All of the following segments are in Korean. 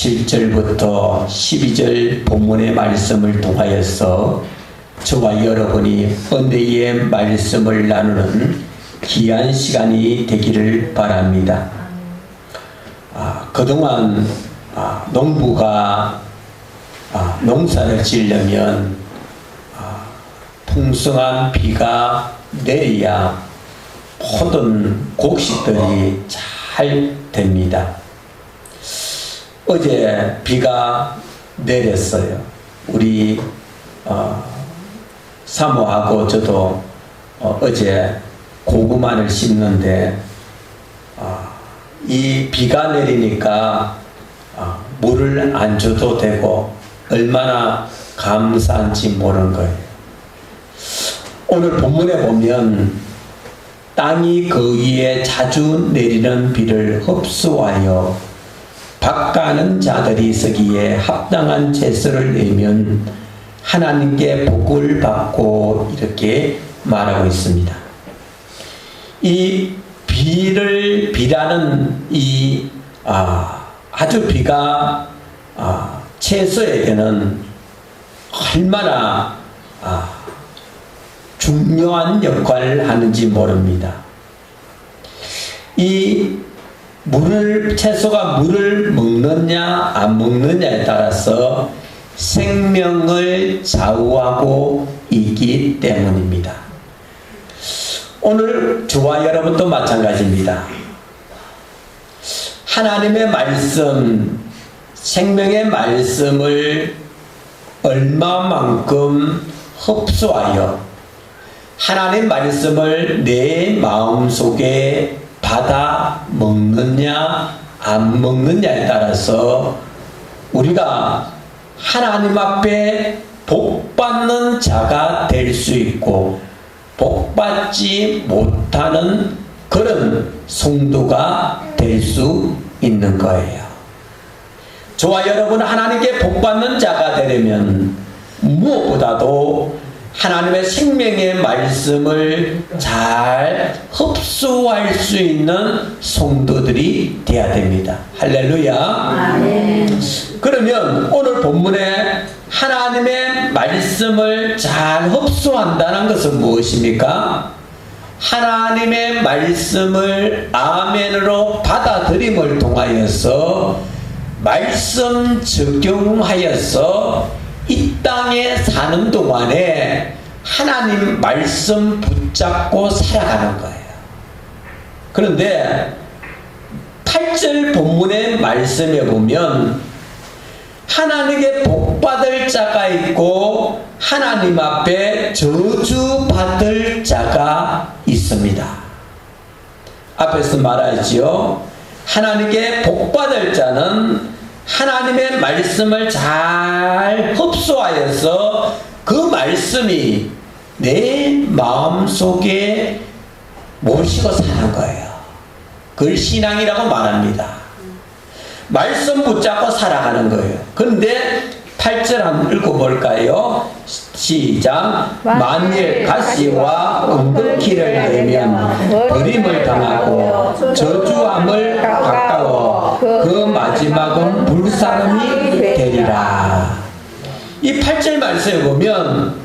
7절부터 12절 본문의 말씀을 통하여서 저와 여러분이 은혜의 말씀을 나누는 귀한 시간이 되기를 바랍니다. 그동안 농부가 농사를 지으려면 풍성한 비가 내려야 모든 곡식들이 잘 됩니다. 어제 비가 내렸어요. 우리 사모하고 저도 어제 고구마를 심는데 이 비가 내리니까 물을 안 줘도 되고 얼마나 감사한지 모르는 거예요. 오늘 본문에 보면 땅이 그 위에 자주 내리는 비를 흡수하여 밭가는 자들이 서기에 합당한 제사를 내면 하나님께 복을 받고 이렇게 말하고 있습니다. 이 비라는 이 아주 비가 채소에게는 얼마나 중요한 역할을 하는지 모릅니다. 이 채소가 물을 먹느냐 안 먹느냐에 따라서 생명을 좌우하고 있기 때문입니다. 오늘 저와 여러분도 마찬가지입니다. 하나님의 말씀, 생명의 말씀을 얼마만큼 흡수하여 하나님 말씀을 내 마음속에 받아 먹느냐 안 먹느냐에 따라서 우리가 하나님 앞에 복받는 자가 될 수 있고 복받지 못하는 그런 성도가 될 수 있는 거예요. 저와 여러분은 하나님께 복받는 자가 되려면 무엇보다도 하나님의 생명의 말씀을 잘 흡수할 수 있는 성도들이 되어야 됩니다. 할렐루야. 아멘. 그러면 오늘 본문에 하나님의 말씀을 잘 흡수한다는 것은 무엇입니까? 하나님의 말씀을 아멘으로 받아들임을 통하여서 말씀 적용하여서 이 땅에 사는 동안에 하나님 말씀 붙잡고 살아가는 거예요. 그런데 8절 본문의 말씀에 보면 하나님께 복받을 자가 있고 하나님 앞에 저주받을 자가 있습니다. 앞에서 말하지요. 하나님께 복받을 자는 하나님의 말씀을 잘 흡수하여서 그 말씀이 내 마음속에 모시고 사는 거예요. 그걸 신앙이라고 말합니다. 말씀 붙잡고 살아가는 거예요. 그런데 8절 한번 읽어볼까요? 시작. 만일 가시와 은근키를 내면 버림을 당하고 저주함을 가까워 그 마지막은 불사름이 되리라. 이 8절 말씀에 보면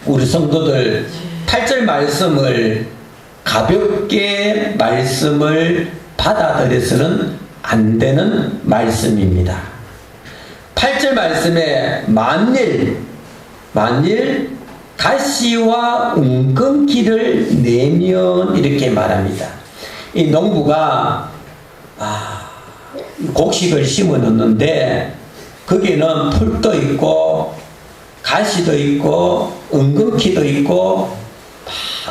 우리 성도들 8절 말씀을 가볍게 말씀을 받아들여서는 안 되는 말씀입니다. 8절 말씀에 만일 가시와 은근키를 내면 이렇게 말합니다. 이 농부가 곡식을 심어 놓는데 거기는 풀도 있고 가시도 있고 은근키도 있고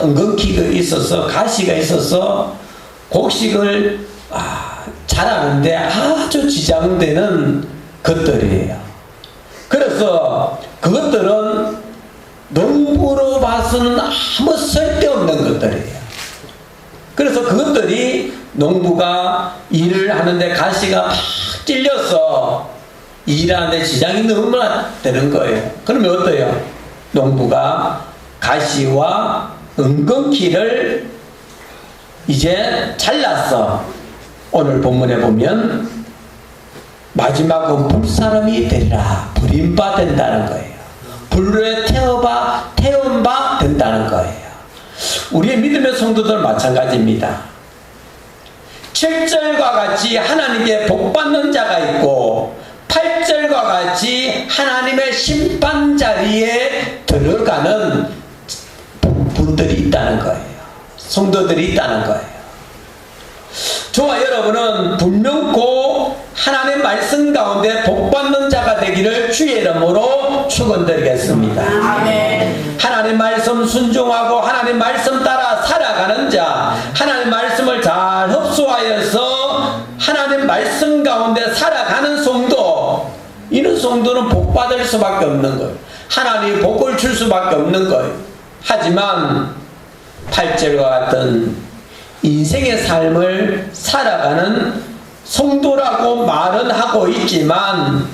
은근키가 있어서 가시가 있어서 곡식을 자라는데 아주 지장되는 것들이에요. 그래서 그것들은 농부로 봐서는 아무 쓸데없는 것들이에요. 그래서 그것들이 농부가 일을 하는데 가시가 막 찔려서 일하는데 지장이 너무나 되는 거예요. 그러면 어때요? 농부가 가시와 은근키를 이제 잘랐어. 오늘 본문에 보면 마지막은 불사람이 되리라. 버림받는다는 거예요. 불에 태운 바 된다는 거예요. 우리의 믿음의 성도들 마찬가지입니다. 7절과 같이 하나님께 복받는 자가 있고 8절과 같이 하나님의 심판 자리에 들어가는 분들이 있다는 거예요. 성도들이 있다는 거예요. 저와 여러분은 분명코 하나님의 말씀 가운데 복받는 자가 되기를 주의 이름으로 축원드리겠습니다. 아멘. 하나님 말씀 순종하고 하나님 말씀 따라 살아가는 자, 하나님 말씀을 잘 흡수하여서 하나님 말씀 가운데 살아가는 성도, 이런 성도는 복받을 수밖에 없는 거예요. 하나님이 복을 줄 수밖에 없는 거예요. 하지만 8절과 같은 인생의 삶을 살아가는 성도라고 말은 하고 있지만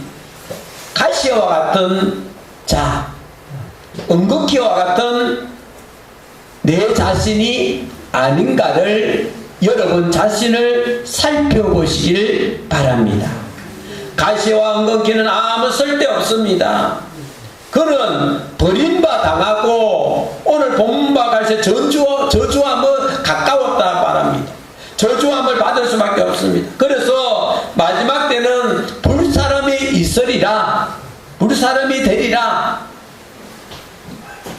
가시와 같은 자, 은극기와 같은 내 자신이 아닌가를 여러분 자신을 살펴보시길 바랍니다. 가시와 은극기는 아무 쓸데없습니다. 그는 버림받아당하고 오늘 본문과 같이 저주함을 가까웠다 말합니다. 저주함을 받을 수밖에 없습니다. 그래서 마지막 때는 불사람이 있으리라, 불사람이 되리라.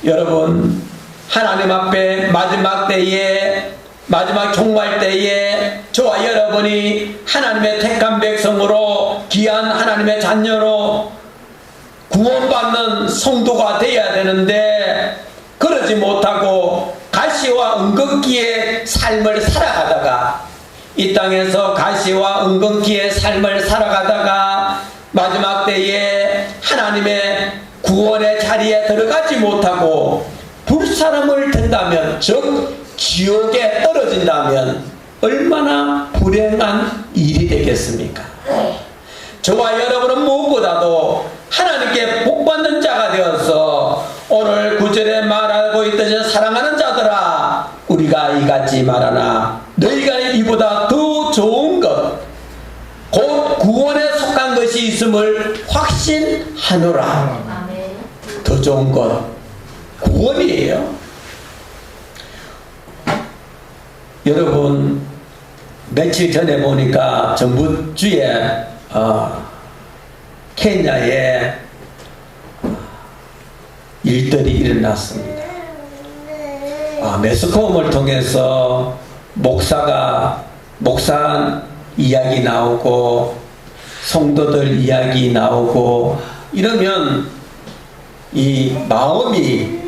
여러분 하나님 앞에 마지막 때에, 마지막 종말 때에 저와 여러분이 하나님의 택한 백성으로, 귀한 하나님의 자녀로 구원받는 성도가 되어야 되는데 그러지 못하고 가시와 은근기의 삶을 살아가다가, 이 땅에서 가시와 은근기의 삶을 살아가다가 마지막 때에 하나님의 구원의 자리에 들어가지 못하고 불사람을 된다면, 즉 지옥에 떨어진다면 얼마나 불행한 일이 되겠습니까? 저와 여러분은 무엇보다도 하나님께 복받는 자가 되어서 오늘 9절에 말하고 있듯이 사랑하는 자들아, 우리가 이같이 말하나 너희가 이보다 더 좋은 것, 곧 구원에 속한 것이 있음을 확신하노라. 더 좋은 것, 구원이에요. 여러분 며칠 전에 보니까 정부 주에 케냐에 일들이 일어났습니다. 매스컴을 통해서 목사 이야기 나오고 성도들 이야기 나오고 이러면 이 마음이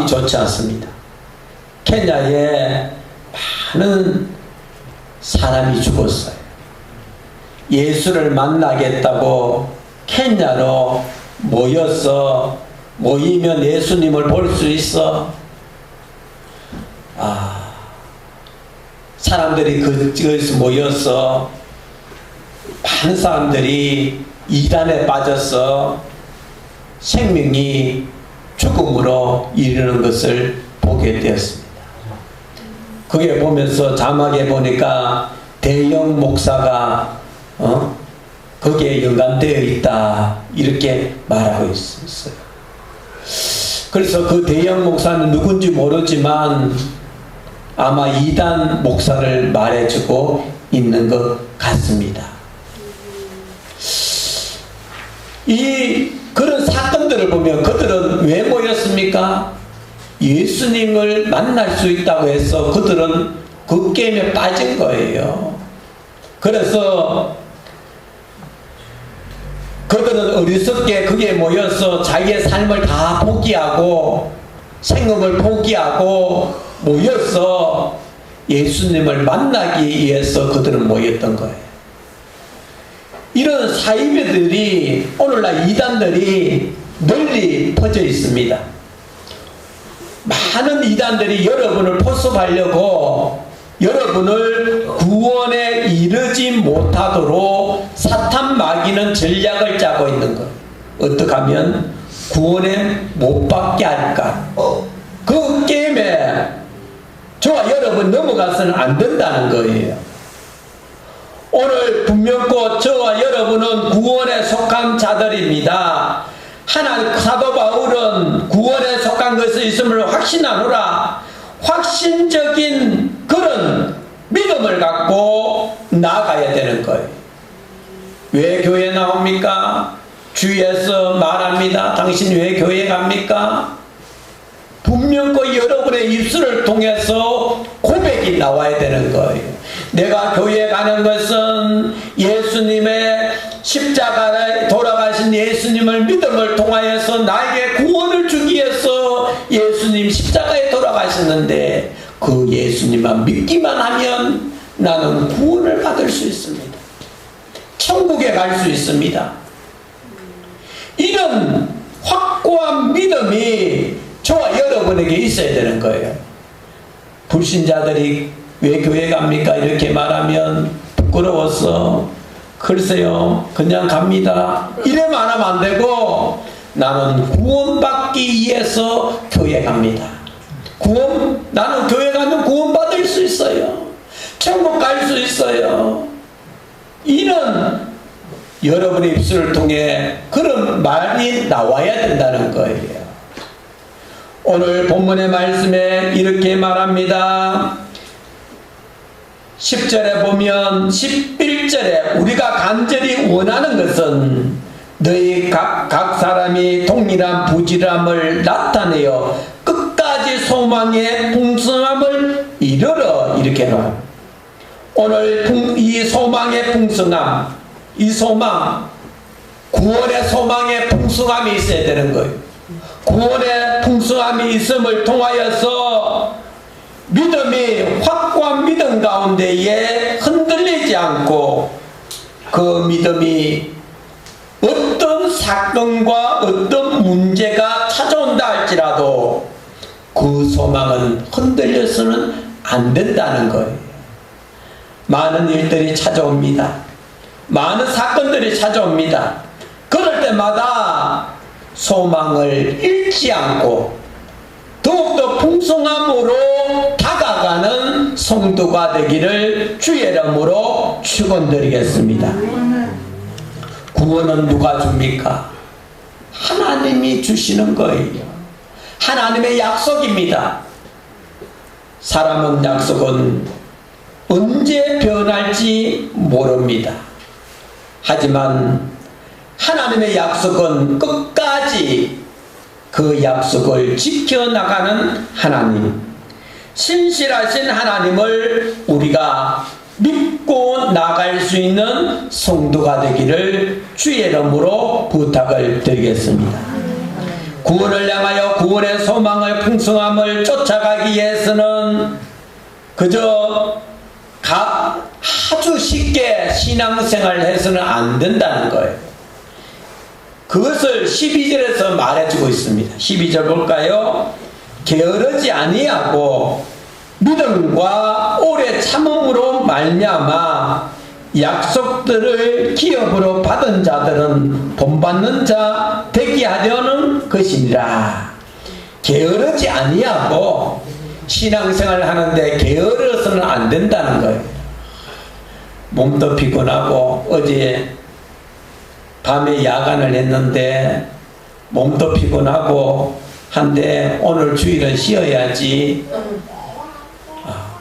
좋지 않습니다. 케냐에 많은 사람이 죽었어요. 예수를 만나겠다고 케냐로 모이면 예수님을 볼 수 있어. 사람들이 그곳에서 모여서 많은 사람들이 이단에 빠져서 생명이 죽음으로 이르는 것을 보게 되었습니다. 그게 보면서 자막에 보니까 대형 목사가 거기에 연관되어 있다 이렇게 말하고 있었어요. 그래서 그 대형 목사는 누군지 모르지만 아마 이단 목사를 말해주고 있는 것 같습니다. 그런 사건들을 보면 그들은 왜 모였습니까? 예수님을 만날 수 있다고 해서 그들은 그 게임에 빠진 거예요. 그래서 그들은 어리석게 거기에 모여서 자기의 삶을 다 포기하고 생업을 포기하고 모여서 예수님을 만나기 위해서 그들은 모였던 거예요. 이런 사이비들이 오늘날 이단들이 널리 퍼져 있습니다. 많은 이단들이 여러분을 포섭하려고 여러분을 구원에 이르지 못하도록 사탄 마귀는 전략을 짜고 있는 거예요. 어떻게 하면 구원에 못 받게 할까? 그 게임에 저와 여러분 넘어가서는 안 된다는 거예요. 오늘 분명코 저와 여러분은 구원에 속한 자들입니다. 하나님 사도 바울은 구원에 속한 것이 있음을 확신하노라. 확신적인 그런 믿음을 갖고 나아가야 되는 거예요. 왜 교회 나옵니까? 주위에서 말합니다. 당신 왜 교회 갑니까? 분명히 여러분의 입술을 통해서 고백이 나와야 되는 거예요. 내가 교회에 가는 것은 예수님의 십자가에 돌아가신 예수님을 믿음을 통하여서 나에게 구원을 주기 위해서 예수님 십자가에 돌아가셨는데 그 예수님만 믿기만 하면 나는 구원을 받을 수 있습니다. 천국에 갈 수 있습니다. 이런 확고한 믿음이 저와 여러분에게 있어야 되는 거예요. 불신자들이 왜 교회 갑니까? 이렇게 말하면 부끄러워서 글쎄요 그냥 갑니다 이래 말하면 안 되고, 나는 구원받기 위해서 교회 갑니다. 나는 교회 가면 구원받을 수 있어요. 천국 갈 수 있어요. 이런 여러분의 입술을 통해 그런 말이 나와야 된다는 거예요. 오늘 본문의 말씀에 이렇게 말합니다. 10절에 보면 11절에 우리가 간절히 원하는 것은 너희 각 사람이 동일한 부지런함을 나타내어 끝까지 소망의 풍성함을 이루러, 이렇게 나와요. 오늘 이 소망의 풍성함, 이 소망, 구원의 소망의 풍성함이 있어야 되는 거예요. 구원의 풍성함이 있음을 통하여서 믿음이 확고한 믿음 가운데에 흔들리지 않고, 그 믿음이 어떤 사건과 어떤 문제가 찾아온다 할지라도 그 소망은 흔들려서는 안 된다는 거예요. 많은 일들이 찾아옵니다. 많은 사건들이 찾아옵니다. 그럴 때마다 소망을 잃지 않고 더욱더 풍성함으로 다가가는 성도가 되기를 주의 이름으로 축원드리겠습니다. 구원은 누가 줍니까? 하나님이 주시는 거예요. 하나님의 약속입니다. 사람은 약속은 언제 변할지 모릅니다. 하지만 하나님의 약속은 끝까지 그 약속을 지켜나가는 하나님, 신실하신 하나님을 우리가 믿고 나갈 수 있는 성도가 되기를 주의 이름으로 부탁을 드리겠습니다. 구원을 향하여 구원의 소망을 풍성함을 쫓아가기 위해서는 그저 아주 쉽게 신앙생활을 해서는 안 된다는 거예요. 그것을 12절에서 말해주고 있습니다. 12절 볼까요? 게으르지 아니하고 믿음과 오래 참음으로 말미암아 약속들을 기업으로 받은 자들은 본받는 자 되게 하려는 것이니라. 게으르지 아니하고 신앙생활을 하는데 게으르서는 안 된다는 거예요. 몸도 피곤하고 어제 밤에 야간을 했는데 몸도 피곤하고 한데 오늘 주일은 쉬어야지.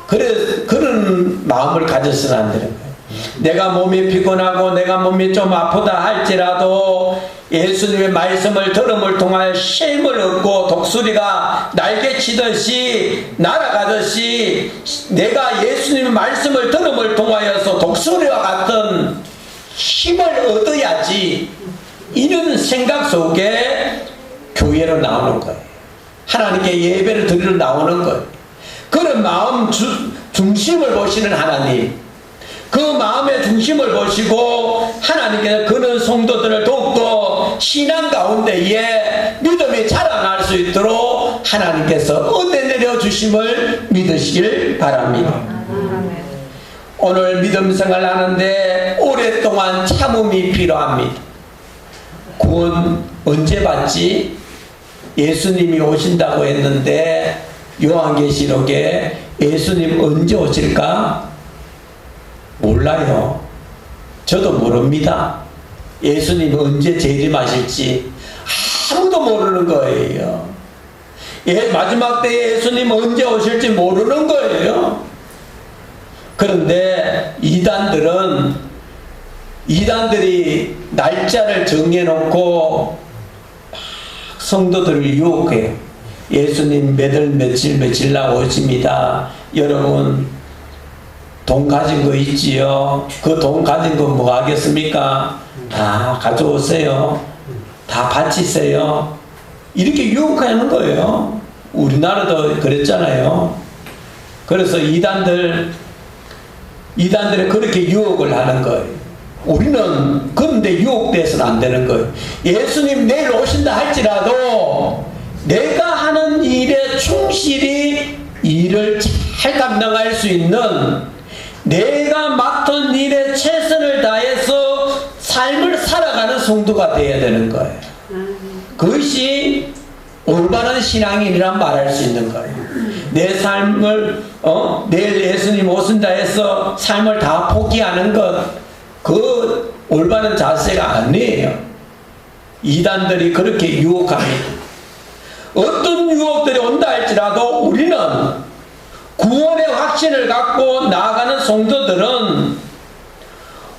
그런 마음을 가져서는 안 되는 거예요. 내가 몸이 피곤하고 내가 몸이 좀 아프다 할지라도 예수님의 말씀을 들음을 통하여 쉼을 얻고 독수리가 날개치듯이 날아가듯이 내가 예수님의 말씀을 들음을 통하여서 독수리와 같은 힘을 얻어야지, 이런 생각 속에 교회로 나오는 거예요. 하나님께 예배를 드리러 나오는 거예요. 그런 마음 중심을 보시는 하나님, 그 마음의 중심을 보시고 하나님께서 그런 성도들을 더욱더 신앙 가운데에 믿음이 자라날 수 있도록 하나님께서 은혜 내려주심을 믿으시길 바랍니다. 오늘 믿음 생활하는데 오랫동안 참음이 필요합니다. 구원 언제 받지? 예수님이 오신다고 했는데 요한계시록에 예수님 언제 오실까? 몰라요. 저도 모릅니다. 예수님 언제 재림하실지 아무도 모르는 거예요. 마지막 때에 예수님 언제 오실지 모르는 거예요. 그런데 이단들이 날짜를 정해놓고 성도들을 유혹해요. 예수님 며칠 나오십니다. 여러분 돈 가진 거 있지요? 그 돈 가진 거 뭐 하겠습니까? 다 가져오세요. 다 바치세요. 이렇게 유혹하는 거예요. 우리나라도 그랬잖아요. 그래서 이단들이 그렇게 유혹을 하는 거예요. 우리는 그런데 유혹돼서는 안 되는 거예요. 예수님 내일 오신다 할지라도 내가 하는 일에 충실히 일을 잘 감당할 수 있는, 내가 맡은 일에 최선을 다해서 삶을 살아가는 성도가 되어야 되는 거예요. 그것이 올바른 신앙인이란 말할 수 있는 거예요. 내 삶을 내일 예수님 오신다 해서 삶을 다 포기하는 것, 그 올바른 자세가 아니에요. 이단들이 그렇게 유혹합니다. 어떤 유혹들이 온다 할지라도 우리는 구원의 확신을 갖고 나아가는 성도들은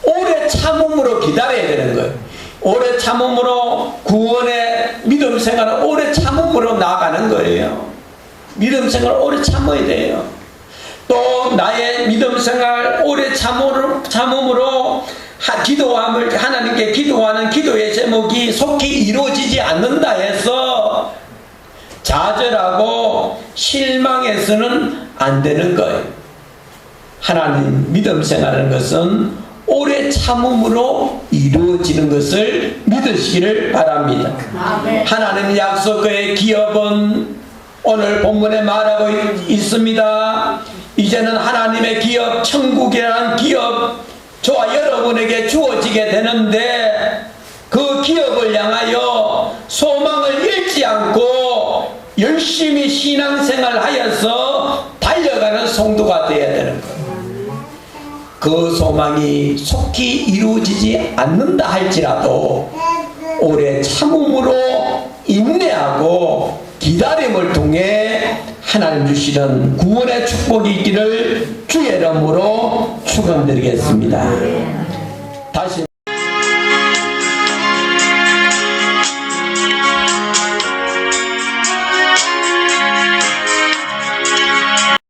오래 참음으로 기다려야 되는 거예요. 오래 참음으로 구원의 믿음 생활을 오래 참음으로 나아가는 거예요. 믿음 생활을 오래 참아야 돼요. 또 나의 믿음 생활 오래 참음으로 하나님께 기도하는 기도의 제목이 속히 이루어지지 않는다 해서 좌절하고 실망해서는 안 되는 거예요. 하나님 믿음 생활하는 것은 오래 참음으로 이루어지는 것을 믿으시기를 바랍니다. 하나님 약속의 기업은 오늘 본문에 말하고 있습니다. 이제는 하나님의 기업, 천국이라는 기업, 저와 여러분에게 주어지게 되는데 그 기업을 향하여 소망을 잃지 않고 열심히 신앙생활 하여서 달려가는 성도가 되어야 되는 거예요. 그 소망이 속히 이루어지지 않는다 할지라도 오래 참음으로 인내하고 기다림을 통해 하나님 주시는 구원의 축복이 있기를 주의 이름으로 축원드리겠습니다.